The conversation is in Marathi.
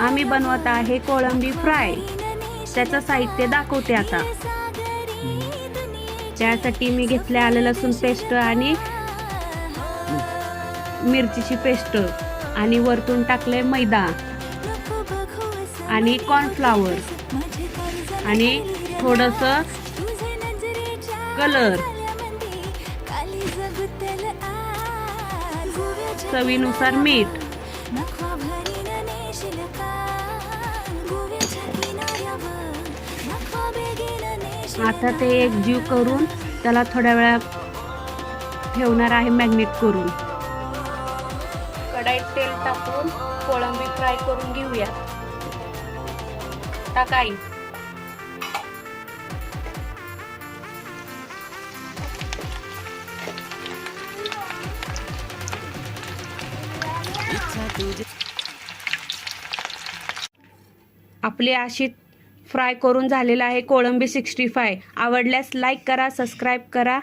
आम्ही बनवत आहे कोळंबी फ्राय. त्याचं साहित्य दाखवते आता. त्यासाठी मी घेतले आलं लसूण पेस्ट आणि मिरचीची पेस्ट आणि वरतून टाकले मैदा आणि कॉर्नफ्लावर आणि थोडंसं कलर, चवीनुसार मीठ. आता ते एकजीव करून त्याला थोड्या वेळा ठेवणार आहे मॅग्नेट करून. कढईत तेल टाकून कोळंबी फ्राय करून घेऊया. टाकाई. आपली अशी फ्राय करून झालेला आहे कोळंबी 65. आवडल्यास लाईक करा, सबस्क्राईब करा.